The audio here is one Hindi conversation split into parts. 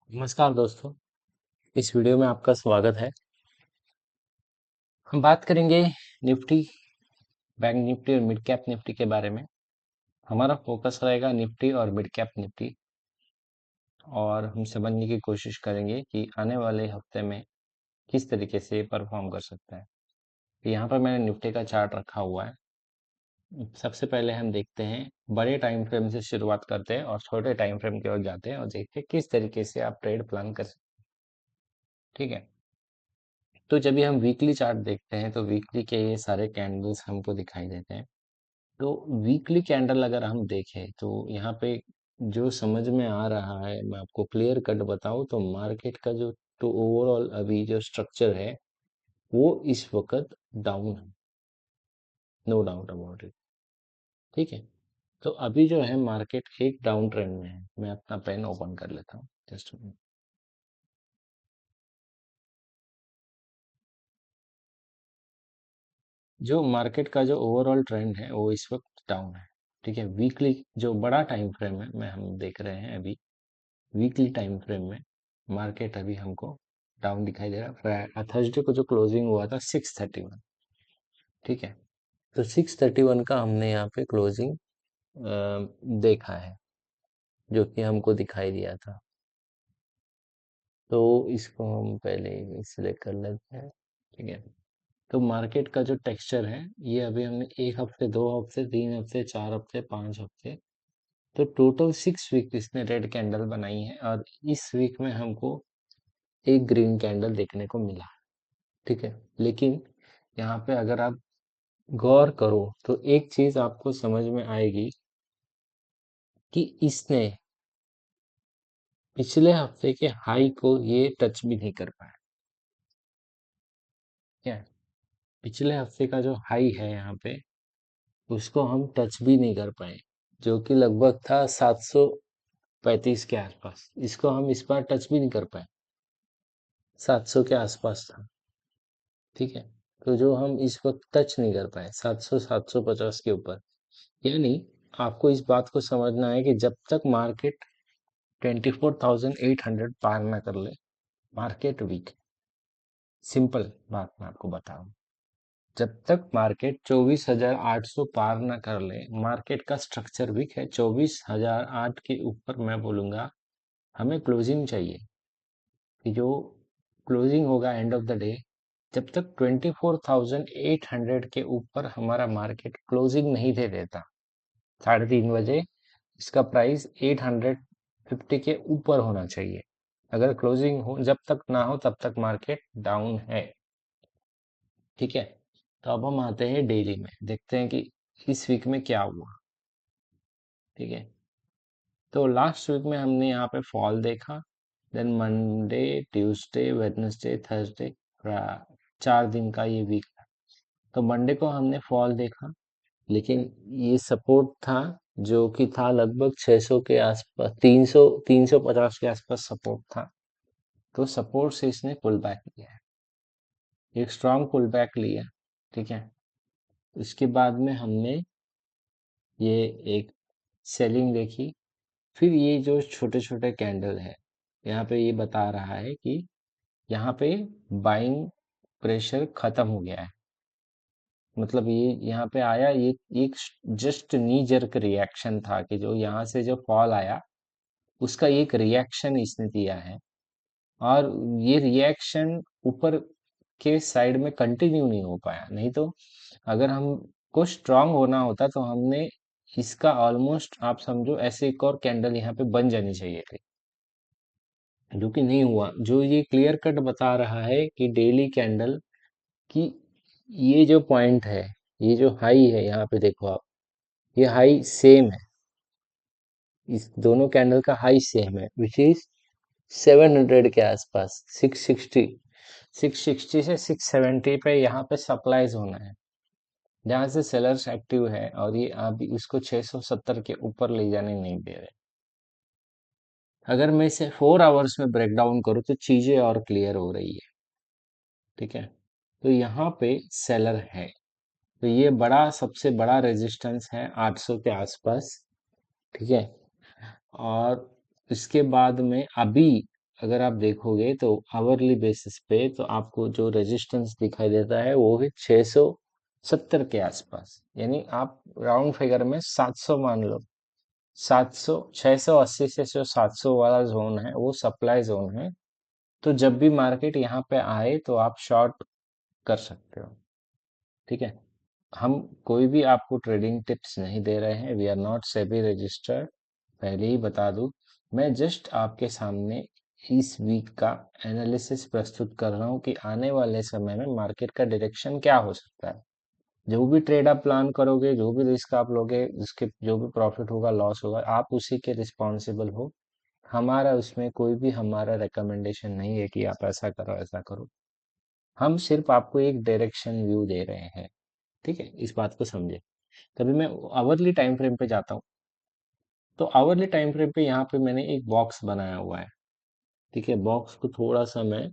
नमस्कार दोस्तों, इस वीडियो में आपका स्वागत है। हम बात करेंगे निफ्टी, बैंक निफ्टी और मिड कैप निफ्टी के बारे में। हमारा फोकस रहेगा निफ्टी और मिड कैप निफ्टी और हम समझने की कोशिश करेंगे कि आने वाले हफ्ते में किस तरीके से परफॉर्म कर सकता है। यहाँ पर मैंने निफ्टी का चार्ट रखा हुआ है। सबसे पहले हम देखते हैं, बड़े टाइम फ्रेम से शुरुआत करते हैं और छोटे टाइम फ्रेम की ओर जाते हैं और देखते हैं किस तरीके से आप ट्रेड प्लान कर सकते हैं। ठीक है, तो जब भी हम वीकली चार्ट देखते हैं तो वीकली के ये सारे कैंडल्स हमको दिखाई देते हैं। तो वीकली कैंडल अगर हम देखें तो यहाँ पे जो समझ में आ रहा है, मैं आपको क्लियर कट बताऊं तो मार्केट का जो तो ओवरऑल अभी जो स्ट्रक्चर है वो इस वक्त डाउन है, नो डाउट अबाउट इट। ठीक है, तो अभी जो है मार्केट एक डाउन ट्रेंड में है। मैं अपना पेन ओपन कर लेता हूँ जस्ट। जो मार्केट का जो ओवरऑल ट्रेंड है वो इस वक्त डाउन है। ठीक है, वीकली जो बड़ा टाइम फ्रेम है मैं हम देख रहे हैं अभी, वीकली टाइम फ्रेम में मार्केट अभी हमको डाउन दिखाई दे रहा है। थर्सडे को जो क्लोजिंग हुआ था 631। ठीक है, तो 631 का हमने यहाँ पे क्लोजिंग देखा है, जो कि हमको दिखाई दिया था। तो इसको हम पहले सिलेक्ट कर लेते हैं। ठीक है, तो मार्केट का जो टेक्सचर है ये अभी हमने एक हफ्ते, दो हफ्ते, तीन हफ्ते, चार हफ्ते, पांच हफ्ते, तो टोटल 6 वीक इसने रेड कैंडल बनाई है और इस वीक में हमको एक ग्रीन कैंडल देखने को मिला। ठीक है, लेकिन यहाँ पे अगर आप गौर करो तो एक चीज आपको समझ में आएगी कि इसने पिछले हफ्ते के हाई को ये टच भी नहीं कर पाया। क्या है? पिछले हफ्ते का जो हाई है यहाँ पे उसको हम टच भी नहीं कर पाए, जो कि लगभग था 735 के आसपास। इसको हम इस बार टच भी नहीं कर पाए, 700 के आसपास था। ठीक है, तो जो हम इस वक्त टच नहीं कर पाए 700, 750 के ऊपर, यानी आपको इस बात को समझना है कि जब तक मार्केट 24,800 पार ना कर ले, मार्केट वीक। सिंपल बात मैं आपको बताऊं, जब तक मार्केट 24,800 पार ना कर ले, मार्केट का स्ट्रक्चर वीक है। 24,008 के ऊपर मैं बोलूंगा हमें क्लोजिंग चाहिए, कि जो क्लोजिंग होगा एंड ऑफ द डे, जब तक 24,800 के ऊपर हमारा मार्केट क्लोजिंग नहीं दे देता, 3:30 बजे इसका प्राइस 850 के ऊपर होना चाहिए। अगर क्लोजिंग हो जब तक ना हो तब तक मार्केट डाउन है। ठीक है, तो अब हम आते हैं डेली में, देखते हैं कि इस वीक में क्या हुआ। ठीक है, तो लास्ट वीक में हमने यहाँ पे फॉल देखा, then Monday, Tuesday, Wednesday, Thursday, 4 दिन का ये वीक था। तो मंडे को हमने फॉल देखा, लेकिन ये सपोर्ट था जो कि था लगभग 600 के आसपास, 300, 350 के आसपास सपोर्ट था। तो सपोर्ट से इसने पुल बैक लिया है, एक स्ट्रांग पुल बैक लिया। ठीक है, उसके बाद में हमने ये एक सेलिंग देखी। फिर ये जो छोटे छोटे कैंडल है, यहाँ पे ये बता रहा है कि यहाँ पे बाइंग प्रेशर खत्म हो गया है। मतलब ये यहाँ पे आया, ये एक जस्ट नी जर्क रिएक्शन था कि जो यहाँ से जो फॉल आया उसका एक रिएक्शन इसने दिया है। और ये रिएक्शन ऊपर के साइड में कंटिन्यू नहीं हो पाया, नहीं तो अगर हमको स्ट्रांग होना होता तो हमने इसका ऑलमोस्ट आप समझो ऐसे एक और कैंडल यहाँ पे बन जानी चाहिए थी, जो कि नहीं हुआ। जो ये क्लियर कट बता रहा है कि डेली कैंडल की ये जो पॉइंट है, ये जो हाई है, यहाँ पे देखो आप, ये हाई सेम है, इस दोनों कैंडल का हाई सेम है, विच इज 700 के आसपास, 660, 660 से 670 पे यहाँ पे सप्लाईज होना है, जहाँ से सेलर्स एक्टिव है और ये अभी उसको 670 के ऊपर ले जाने नहीं दे रहे। अगर मैं इसे 4 आवर्स में ब्रेक डाउन करूँ तो चीजें और क्लियर हो रही है। ठीक है, तो यहाँ पे सेलर है, तो ये बड़ा, सबसे बड़ा रेजिस्टेंस है 800 के आसपास। ठीक है, और इसके बाद में अभी अगर आप देखोगे तो आवरली बेसिस पे तो आपको जो रेजिस्टेंस दिखाई देता है वो है 670 के आसपास, यानी आप राउंड फिगर में 700 मान लो। 700 680 से जो 700 वाला जोन है वो सप्लाई जोन है। तो जब भी मार्केट यहाँ पे आए तो आप शॉर्ट कर सकते हो। ठीक है, हम कोई भी आपको ट्रेडिंग टिप्स नहीं दे रहे हैं, we are not SEBI registered, पहले ही बता दूं। मैं जस्ट आपके सामने इस वीक का एनालिसिस प्रस्तुत कर रहा हूं कि आने वाले समय में मार्केट का डायरेक्शन क्या हो सकता है। जो भी ट्रेड आप प्लान करोगे, जो भी रिस्क आप लोगे, उसके जो भी प्रॉफिट होगा लॉस होगा, आप उसी के रिस्पॉन्सिबल हो। हमारा उसमें कोई भी हमारा रिकमेंडेशन नहीं है कि आप ऐसा करो ऐसा करो। हम सिर्फ आपको एक डायरेक्शन व्यू दे रहे हैं। ठीक है, इस बात को समझे। तभी मैं आवरली टाइम फ्रेम पे जाता हूँ। तो आवरली टाइम फ्रेम पे यहाँ पे मैंने एक बॉक्स बनाया हुआ है। ठीक है, बॉक्स को थोड़ा सा मैं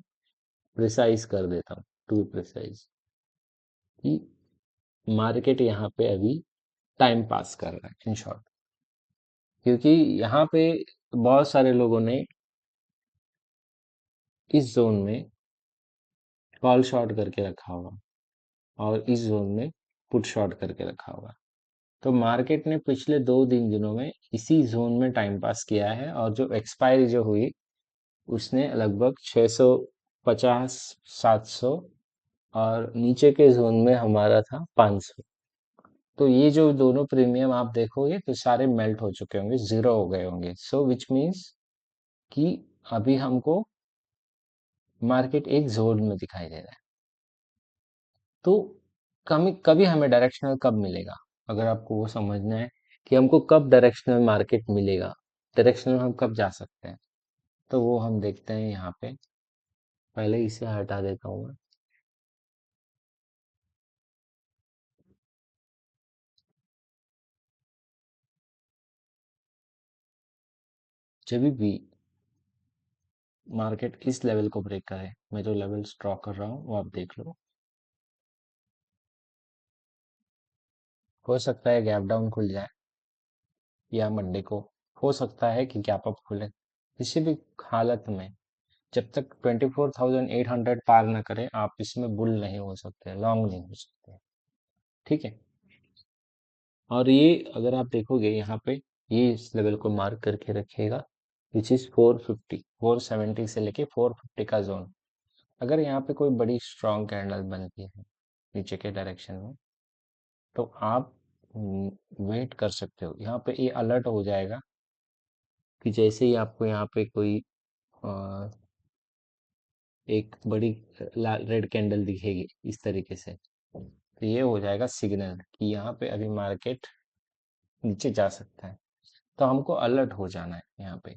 प्रिसाइज कर देता हूँ, टू प्रिसाइज, कि मार्केट यहाँ पे अभी टाइम पास कर रहा है इन शॉर्ट। क्योंकि यहाँ पे बहुत सारे लोगों ने इस जोन में कॉल शॉर्ट करके रखा होगा और इस जोन में पुट शॉर्ट करके रखा होगा। तो मार्केट ने पिछले 2 दिनों में इसी जोन में टाइम पास किया है, और जो एक्सपायरी जो हुई उसने लगभग 650 700, और नीचे के जोन में हमारा था 500। तो ये जो दोनों प्रीमियम आप देखोगे तो सारे मेल्ट हो चुके होंगे, जीरो हो गए होंगे। सो विच मीन्स कि अभी हमको मार्केट एक जोन में दिखाई दे रहा है। तो कभी कभी हमें डायरेक्शनल कब मिलेगा, अगर आपको वो समझना है कि हमको कब डायरेक्शनल मार्केट मिलेगा, डायरेक्शनल हम कब जा सकते हैं, तो वो हम देखते हैं यहाँ पे। पहले इसे हटा देता हूँ मैं। जब भी मार्केट इस लेवल को ब्रेक करे, मैं जो लेवल्स ड्रॉ कर रहा हूँ वो आप देख लो। हो सकता है गैप डाउन खुल जाए, या मंडे को हो सकता है कि गैप अप खुले। किसी भी हालत में जब तक 24,800 पार ना करें, आप इसमें बुल नहीं हो सकते, लॉन्ग नहीं हो सकते। ठीक है, और ये अगर आप देखोगे यहाँ पे, ये इस लेवल को मार्क करके रखिएगा, विच इज 450 470 से लेके 450 का जोन। अगर यहाँ पे कोई बड़ी स्ट्रॉन्ग कैंडल बनती है नीचे के डायरेक्शन में, तो आप वेट कर सकते हो। यहाँ पे ये अलर्ट हो जाएगा कि जैसे ही आपको यहाँ पे कोई अ, एक बड़ी लाल रेड कैंडल दिखेगी इस तरीके से, तो ये हो जाएगा सिग्नल कि यहाँ पे अभी मार्केट नीचे जा सकता है। तो हमको अलर्ट हो जाना है यहाँ पे,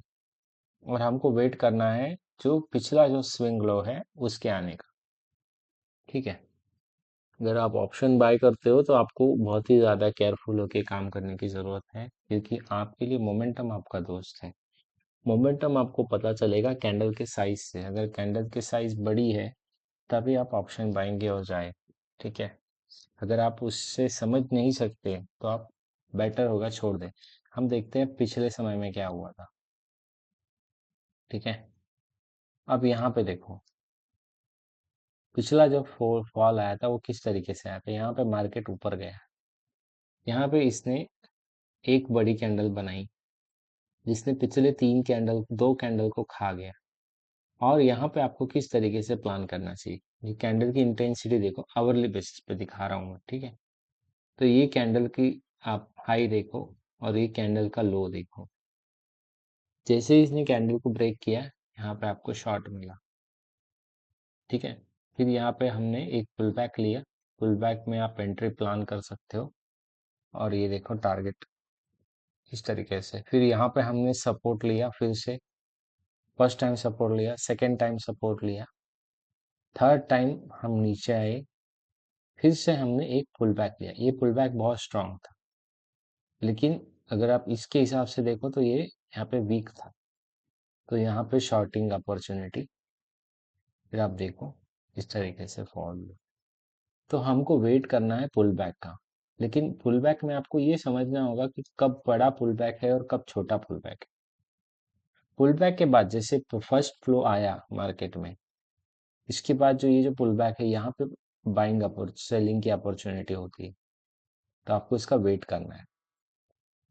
और हमको वेट करना है जो पिछला जो स्विंग लो है उसके आने का। ठीक है, अगर आप ऑप्शन बाय करते हो तो आपको बहुत ही ज़्यादा केयरफुल होके काम करने की ज़रूरत है, क्योंकि आपके लिए मोमेंटम आपका दोस्त है। मोमेंटम आपको पता चलेगा कैंडल के साइज से, अगर कैंडल की साइज बड़ी है तभी आप ऑप्शन बाएंगे और जाए। ठीक है, अगर आप उससे समझ नहीं सकते तो आप बेटर होगा छोड़ दें। हम देखते हैं पिछले समय में क्या हुआ था। ठीक है, अब यहाँ पे देखो, पिछला जो फॉल आया था वो किस तरीके से आया था। यहाँ पे मार्केट ऊपर गया, यहाँ पे इसने एक बड़ी कैंडल बनाई जिसने पिछले 3 कैंडल 2 कैंडल को खा गया। और यहाँ पे आपको किस तरीके से प्लान करना चाहिए, ये कैंडल की इंटेंसिटी देखो, आवरली बेसिस पे दिखा रहा हूँ मैं। ठीक है, तो ये कैंडल की आप हाई देखो और ये कैंडल का लो देखो। जैसे ही इसने कैंडल को ब्रेक किया, यहाँ पे आपको शॉर्ट मिला। ठीक है, फिर यहाँ पे हमने एक पुल बैक लिया। पुल बैक में आप एंट्री प्लान कर सकते हो, और ये देखो टारगेट इस तरीके से। फिर यहाँ पे हमने सपोर्ट लिया, फिर से फर्स्ट टाइम सपोर्ट लिया, सेकेंड टाइम सपोर्ट लिया, थर्ड टाइम हम नीचे आए, फिर से हमने एक पुल बैक लिया। ये पुल बैक बहुत स्ट्रांग था, लेकिन अगर आप इसके हिसाब से देखो तो ये यहाँ पे वीक था। तो यहाँ पे शॉर्टिंग अपॉर्चुनिटी, फिर आप देखो इस तरीके से फॉल। तो हमको वेट करना है पुल बैक का, लेकिन पुल बैक में आपको ये समझना होगा कि कब बड़ा पुल बैक है और कब छोटा पुल बैक है। पुल बैक के बाद जैसे फर्स्ट फ्लो आया मार्केट में, इसके बाद जो ये जो पुल बैक है यहाँ पे बाइंग सेलिंग की अपॉर्चुनिटी होती है, तो आपको इसका वेट करना है,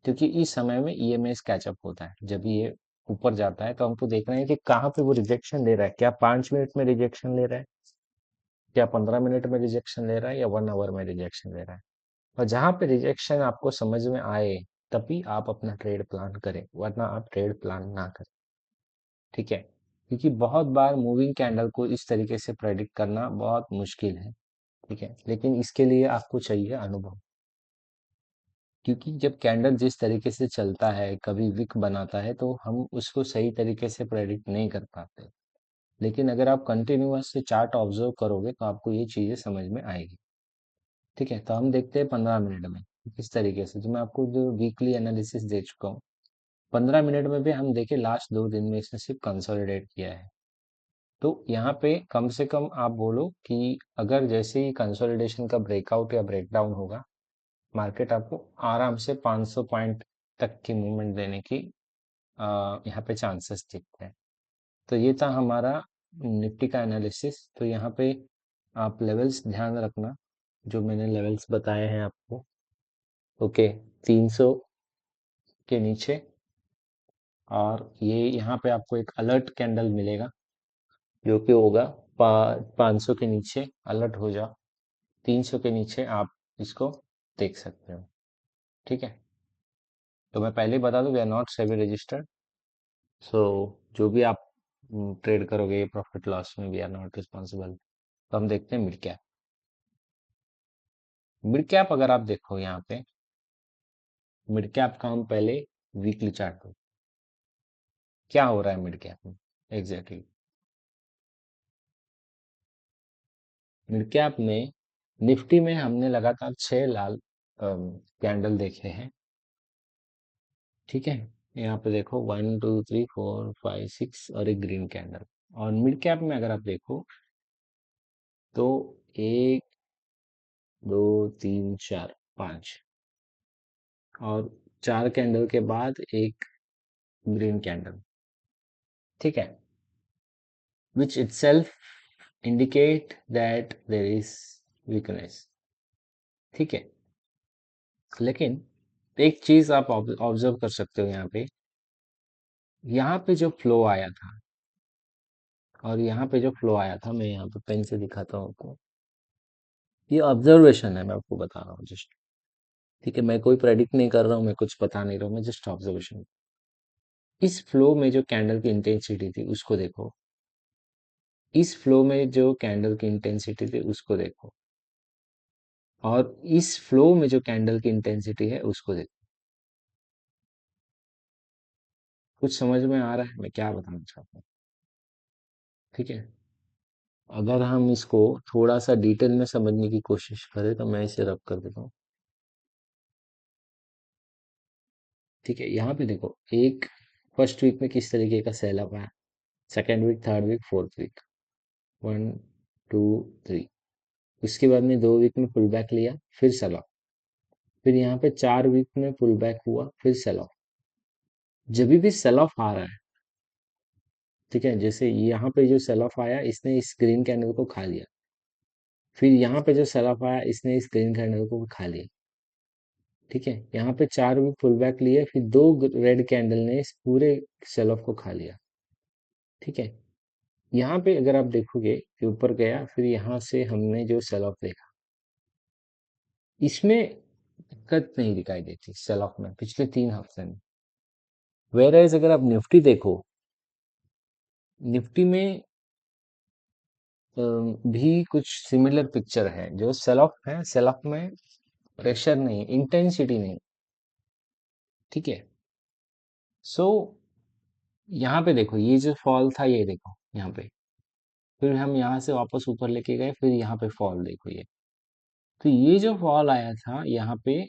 क्योंकि इस समय में ईएमएस कैचअप होता है। जब ये ऊपर जाता है तो हमको देखना है कि कहाँ पे वो रिजेक्शन ले रहा है, क्या 5 मिनट में रिजेक्शन ले रहा है, क्या 15 मिनट में रिजेक्शन ले रहा है, या 1 आवर में रिजेक्शन ले रहा है। और जहाँ पे रिजेक्शन आपको समझ में आए तभी आप अपना ट्रेड प्लान करें, वरना आप ट्रेड प्लान ना करें। ठीक है, क्योंकि बहुत बार मूविंग कैंडल को इस तरीके से प्रेडिक्ट करना बहुत मुश्किल है। ठीक है, लेकिन इसके लिए आपको चाहिए अनुभव, क्योंकि जब कैंडल जिस तरीके से चलता है, कभी विक बनाता है, तो हम उसको सही तरीके से प्रेडिक्ट नहीं कर पाते। लेकिन अगर आप कंटिन्यूअस से चार्ट ऑब्जर्व करोगे तो आपको ये चीजें समझ में आएगी। ठीक है, तो हम देखते हैं 15 मिनट में किस तरीके से, जो मैं आपको जो वीकली एनालिसिस दे चुका हूँ, 15 मिनट में भी हम देखें लास्ट 2 दिन में इसने सिर्फ कंसोलिडेट किया है। तो यहाँ पे कम से कम आप बोलो कि अगर जैसे ही कंसोलिडेशन का ब्रेकआउट या ब्रेकडाउन होगा, मार्केट आपको आराम से 500 पॉइंट तक की मूवमेंट देने की यहाँ पे चांसेस दिखते हैं। तो ये था हमारा निफ्टी का एनालिसिस। तो यहाँ पे आप लेवल्स ध्यान रखना, जो मैंने लेवल्स बताए हैं आपको। ओके, 300 के नीचे, और ये यहाँ पे आपको एक अलर्ट कैंडल मिलेगा जो कि होगा 500 के नीचे अलर्ट हो जाओ, 300 के नीचे आप इसको देख सकते हो। ठीक है, तो मैं पहले ही बता दूं, we are not SEBI registered, so जो भी आप ट्रेड करोगे प्रॉफिट लॉस में, वी आर नॉट रिस्पॉन्सिबल। तो हम देखते हैं मिड कैप। मिड कैप अगर आप देखो यहाँ पे, मिड कैप का हम पहले वीकली चार्ट पे, क्या हो रहा है मिड कैप में एग्जैक्टली। मिड कैप में निफ्टी में हमने लगातार 6 लाल कैंडल देखे हैं। ठीक है, यहाँ पे देखो 1 2 3 4 5 6 और एक ग्रीन कैंडल। और मिड कैप में अगर आप देखो तो 1 2 3 4 5, और 4 कैंडल के बाद एक ग्रीन कैंडल। ठीक है, which itself indicate that there is weakness। ठीक है, लेकिन एक चीज आप ऑब्जर्व कर सकते हो यहाँ पे जो फ्लो आया था, और यहाँ पे जो फ्लो आया था, मैं यहाँ पे पेन से दिखाता हूँ आपको। ये ऑब्जर्वेशन है, मैं आपको बता रहा हूँ जस्ट। ठीक है, मैं कोई प्रेडिक्ट नहीं कर रहा हूँ, मैं कुछ बता नहीं रहा हूँ, मैं जस्ट ऑब्जर्वेशन। इस फ्लो में जो कैंडल की इंटेंसिटी थी उसको देखो, इस फ्लो में जो कैंडल की इंटेंसिटी थी उसको देखो, और इस फ्लो में जो कैंडल की इंटेंसिटी है उसको देखो। कुछ समझ में आ रहा है मैं क्या बताना चाहता हूँ? ठीक है, अगर हम इसको थोड़ा सा डिटेल में समझने की कोशिश करें तो मैं इसे रब कर देता हूँ। ठीक है, यहाँ पे देखो, एक फर्स्ट वीक में किस तरीके का सेल अप आया, second week, third week, fourth week, 1 2 3। उसके बाद में 2 वीक में पुल बैक लिया, फिर सेल ऑफ। फिर यहाँ पे 4 वीक में पुल बैक हुआ, फिर सेल ऑफ। जब भी सेल ऑफ आ रहा है, ठीक है, जैसे यहाँ पे जो सेल ऑफ आया, इसने इस ग्रीन कैंडल को खा लिया। फिर यहाँ पे जो सेल ऑफ आया, इसने इस ग्रीन कैंडल को भी खा लिया। ठीक है, यहाँ पे 4 वीक पुल बैक लिए, फिर 2 रेड कैंडल ने इस पूरे सेल ऑफ को खा लिया। ठीक है, यहाँ पे अगर आप देखोगे कि ऊपर गया, फिर यहाँ से हमने जो सेल ऑफ देखा, इसमें दिक्कत नहीं दिखाई देती सेल ऑफ में पिछले 3 हफ्ते में। वेयर अगर आप निफ्टी देखो, निफ्टी में भी कुछ सिमिलर पिक्चर है। जो सेल ऑफ है, सेल ऑफ में प्रेशर नहीं, इंटेंसिटी नहीं। ठीक है, सो यहाँ पे देखो, ये जो फॉल था, ये देखो यहाँ पे, फिर हम यहाँ से वापस ऊपर लेके गए, फिर यहाँ पे फॉल देखो ये। तो ये जो फॉल आया था यहाँ पे,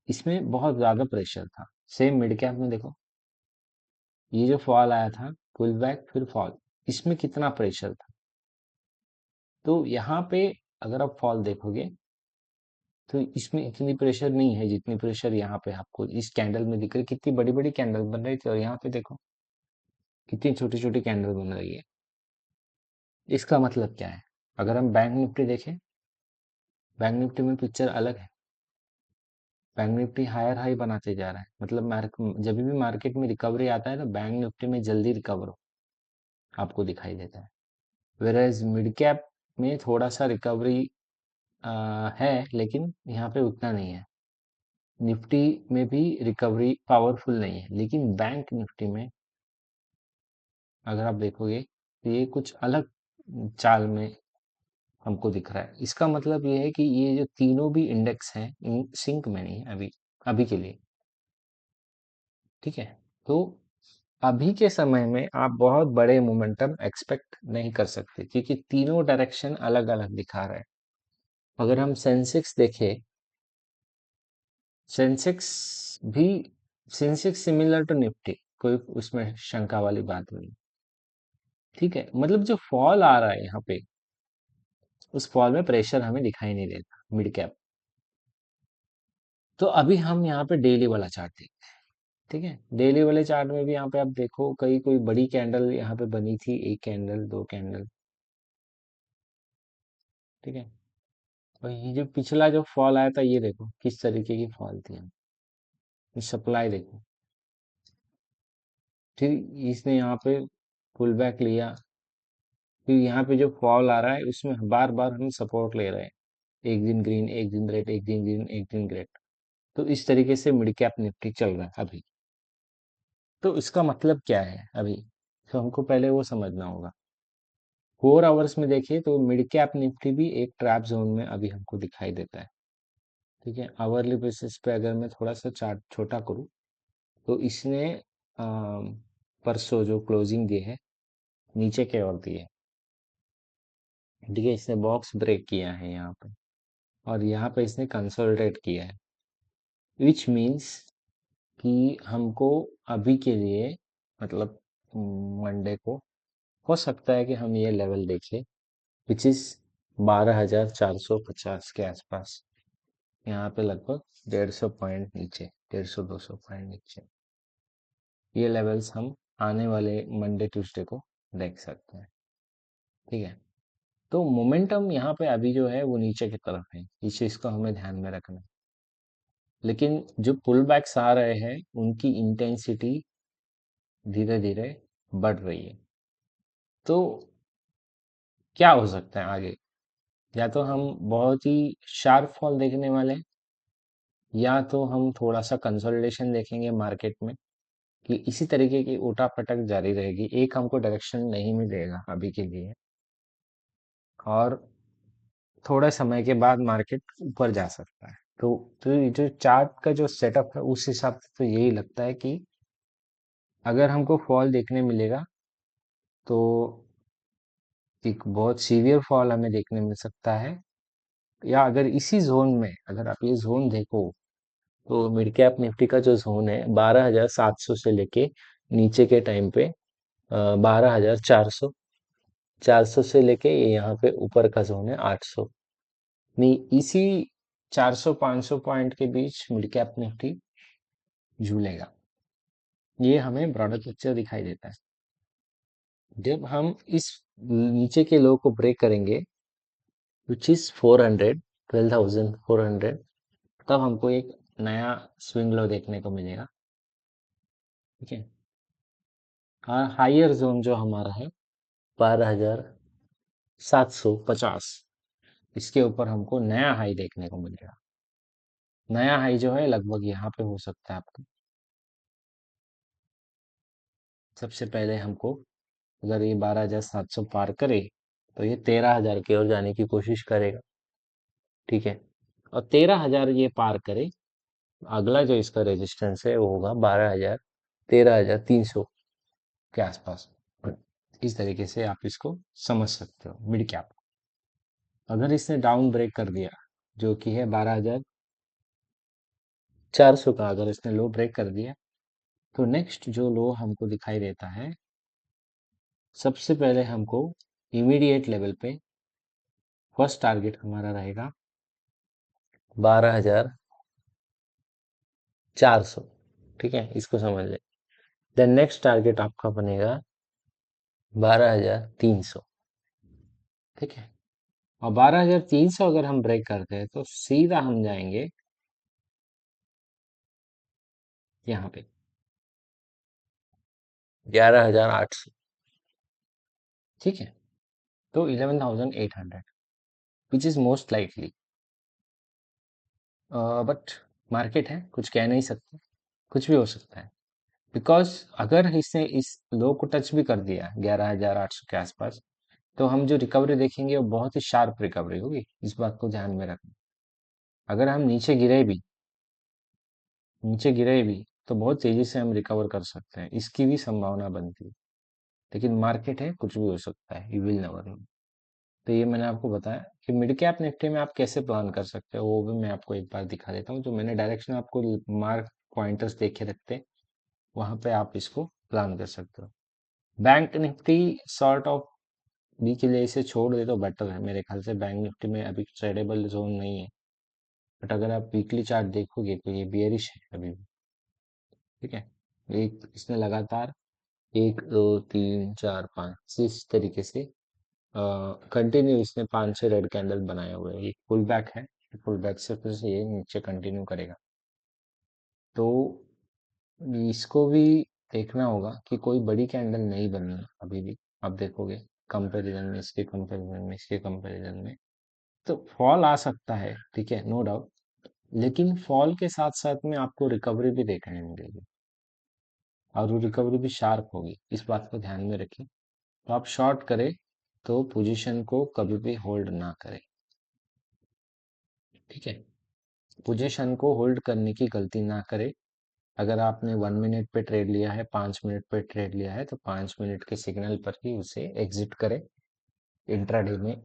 इसमें बहुत ज्यादा प्रेशर था। सेम मिड कैप में देखो, ये जो फॉल आया था, पुल बैक फिर फॉल, इसमें कितना प्रेशर था। तो यहाँ पे अगर आप फॉल देखोगे तो इसमें इतनी प्रेशर नहीं है जितनी प्रेशर यहाँ पे आपको इस कैंडल में दिख रही। कितनी बड़ी बड़ी कैंडल बन रही थी, और यहाँ पे देखो कितनी छोटी छोटी कैंडल बन रही है। इसका मतलब क्या है? अगर हम बैंक निफ्टी देखें, बैंक निफ्टी में पिक्चर अलग है। बैंक निफ्टी हायर हाई बनाते जा रहा है, मतलब जब भी मार्केट में रिकवरी आता है तो बैंक निफ्टी में जल्दी रिकवर आपको दिखाई देता है। वेराज मिड कैप में थोड़ा सा रिकवरी है, लेकिन यहाँ पे उतना नहीं है। निफ्टी में भी रिकवरी पावरफुल नहीं है, लेकिन बैंक निफ्टी में अगर आप देखोगे तो ये कुछ अलग चाल में हमको दिख रहा है। इसका मतलब ये है कि ये जो तीनों भी इंडेक्स हैं इन सिंक में नहीं है अभी, अभी के लिए। ठीक है, तो अभी के समय में आप बहुत बड़े मोमेंटम एक्सपेक्ट नहीं कर सकते, क्योंकि तीनों डायरेक्शन अलग अलग दिखा रहे हैं। अगर हम सेंसेक्स देखें, सेंसेक्स भी सेंसेक्स सिमिलर टू निफ्टी, कोई उसमें शंका वाली बात नहीं। ठीक है, मतलब जो फॉल आ रहा है यहाँ पे, उस फॉल में प्रेशर हमें दिखाई नहीं देता मिड कैप। तो अभी हम यहाँ पे डेली वाला चार्ट देखते हैं। ठीक है, डेली वाले चार्ट में भी यहाँ पे आप देखो, कई कोई बड़ी कैंडल यहाँ पे बनी थी, एक कैंडल, दो कैंडल। ठीक है, और ये जो पिछला जो फॉल आया था, ये देखो किस तरीके की फॉल थी। सप्लाई देखो, ठीक, इसने यहाँ पे पुल बैक लिया, फिर यहाँ पे जो फॉल आ रहा है उसमें बार बार हम सपोर्ट ले रहे हैं। एक दिन ग्रीन, एक दिन रेड, एक दिन ग्रीन, एक दिन रेड। तो इस तरीके से मिड कैप निफ्टी चल रहा है अभी। तो इसका मतलब क्या है अभी? तो हमको पहले वो समझना होगा। 4 आवर्स में देखिए तो मिड कैप निफ्टी भी एक ट्रैप जोन में अभी हमको दिखाई देता है। ठीक है, आवरली बेसिस पे अगर मैं थोड़ा सा चार्ट छोटा करूँ तो इसने परसों जो क्लोजिंग दी है, नीचे की ओर दी है। ठीक है, इसने बॉक्स ब्रेक किया है यहाँ पे, और यहाँ पे इसने कंसोलिडेट किया है, विच मीन्स कि हमको अभी के लिए, मतलब मंडे को हो सकता है कि हम ये लेवल देखें, विच इज 12,450 के आसपास। यहाँ पे लगभग 150 पॉइंट नीचे, 150-200 पॉइंट नीचे, ये लेवल्स हम आने वाले मंडे ट्यूसडे को देख सकते हैं। ठीक है, तो मोमेंटम यहाँ पे अभी जो है वो नीचे की तरफ है, इस चीज को हमें ध्यान में रखना है। लेकिन जो पुल बैक्स आ रहे हैं उनकी इंटेंसिटी धीरे धीरे बढ़ रही है। तो क्या हो सकता है आगे? या तो हम बहुत ही शार्प फॉल देखने वाले हैं, या तो हम थोड़ा सा कंसोलिडेशन देखेंगे मार्केट में, कि इसी तरीके की उठापटक जारी रहेगी, एक हमको डायरेक्शन नहीं मिलेगा अभी के लिए, और थोड़े समय के बाद मार्केट ऊपर जा सकता है। तो ये जो चार्ट का जो सेटअप है उस हिसाब से तो यही लगता है कि अगर हमको फॉल देखने मिलेगा तो एक बहुत सीवियर फॉल हमें देखने मिल सकता है। या अगर इसी जोन में, अगर आप ये जोन देखो, तो मिड कैप निफ्टी का जो जोन है 12,700 से लेके नीचे के टाइम पे 12,400, 400 से लेके ये यहाँ पे ऊपर का जोन है 800। नहीं, इसी 400-500 पॉइंट के बीच मिड कैप निफ्टी झूलेगा। ये हमें ब्रॉडर पिक्चर दिखाई देता है। जब हम इस नीचे के लो को ब्रेक करेंगे, विच इज 400, 12,400, तब हमको एक नया स्विंग लो देखने को मिलेगा। ठीक है, और हायर जोन जो हमारा है 12,750, इसके ऊपर हमको नया हाई देखने को मिलेगा। नया हाई जो है लगभग यहाँ पे हो सकता है आपका। सबसे पहले हमको, अगर ये 12,700 पार करे तो ये 13,000 की ओर जाने की कोशिश करेगा। ठीक है, और 13,000 ये पार करे, अगला जो इसका रेजिस्टेंस है वो होगा 12,000, 13,300 के आसपास। इस तरीके से आप इसको समझ सकते हो मिड कैप। अगर इसने डाउन ब्रेक कर दिया, जो कि है 12,400 का, अगर इसने लो ब्रेक कर दिया, तो नेक्स्ट जो लो हमको दिखाई देता है, सबसे पहले हमको इमीडिएट लेवल पे फर्स्ट टारगेट हमारा रहेगा 12,400। ठीक है, इसको समझ ले। देन नेक्स्ट टारगेट आपका बनेगा 12,300। ठीक है, और 12,300 अगर हम ब्रेक करते हैं तो सीधा हम जाएंगे यहाँ पे 11,800। ठीक है, तो 11,800 which is most likely, but market है, कुछ कह नहीं सकते, कुछ भी हो सकता है। बिकॉज अगर इसने इस लो को टच भी कर दिया 11,800 के आसपास, तो हम जो रिकवरी देखेंगे वो बहुत ही शार्प रिकवरी होगी, इस बात को ध्यान में रखना। अगर हम नीचे गिरे भी तो बहुत तेजी से हम रिकवर कर सकते हैं, इसकी भी संभावना बनती है। लेकिन मार्केट है, कुछ भी हो सकता है, यू विल नेवर नो। तो ये मैंने आपको बताया कि मिड कैप निफ्टी में आप कैसे प्लान कर सकते हो, वो भी मैं आपको एक बार दिखा देता हूँ। जो मैंने डायरेक्शन आपको मार्क पॉइंटर्स देखे रखते हैं, वहां पे आप इसको प्लान कर सकते हो। Bank Nifty sort of B के लिए इसे छोड़ दे तो बेटर है मेरे ख्याल से। बैंक निफ्टी में अभी ट्रेडेबल जोन नहीं है, बट अगर आप वीकली चार्ट देखोगे तो ये बियरिश है अभी भी। ठीक है, एक इसने लगातार 1 2 3 4 5 इस तरीके से कंटिन्यू इसने 5 6 रेड कैंडल बनाए हुए हैं। एक पुल बैक है, पुल बैक से फिर से ये नीचे कंटिन्यू करेगा, तो इसको भी देखना होगा कि कोई बड़ी कैंडल नहीं बनी है अभी भी। आप देखोगे कंपैरिजन में, इसके कंपैरिजन में, इसके कंपैरिजन में, तो फॉल आ सकता है, ठीक है, नो डाउट। लेकिन फॉल के साथ साथ में आपको रिकवरी भी देखने मिलेगी, और वो रिकवरी भी शार्प होगी, इस बात को ध्यान में रखिए। तो आप शॉर्ट करें तो पोजीशन को कभी भी होल्ड ना करें। ठीक है, पोजीशन को होल्ड करने की गलती ना करें। अगर आपने 1 मिनट पे ट्रेड लिया है, 5 मिनट पे ट्रेड लिया है, तो 5 मिनट के सिग्नल पर ही उसे एग्जिट करें, इंट्राडे में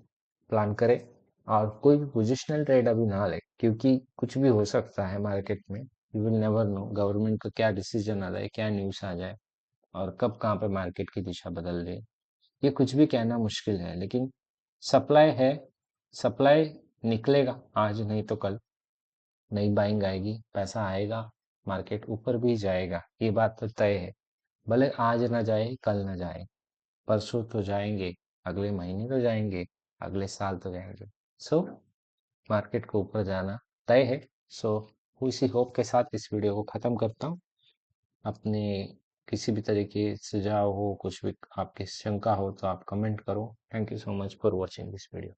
प्लान करें। और कोई भी पोजिशनल ट्रेड अभी ना ले, क्योंकि कुछ भी हो सकता है मार्केट में, you will never know government का क्या डिसीजन आ जाए, क्या न्यूज़ आ जाए, और कब कहाँ पे मार्केट की दिशा बदल दे, ये कुछ भी कहना मुश्किल है। लेकिन सप्लाई है, सप्लाई निकलेगा आज नहीं तो कल, नई बाइंग आएगी, पैसा आएगा, मार्केट ऊपर भी जाएगा, ये बात तो तय है। भले आज ना जाए, कल ना जाए, परसों तो जाएंगे, अगले महीने तो जाएंगे, अगले साल तो जाएंगे। सो मार्केट को ऊपर जाना तय है। सो इसी होप के साथ इस वीडियो को ख़त्म करता हूँ। अपने किसी भी तरीके सुझाव हो, कुछ भी आपकी शंका हो तो आप कमेंट करो। Thank you so much for watching this video.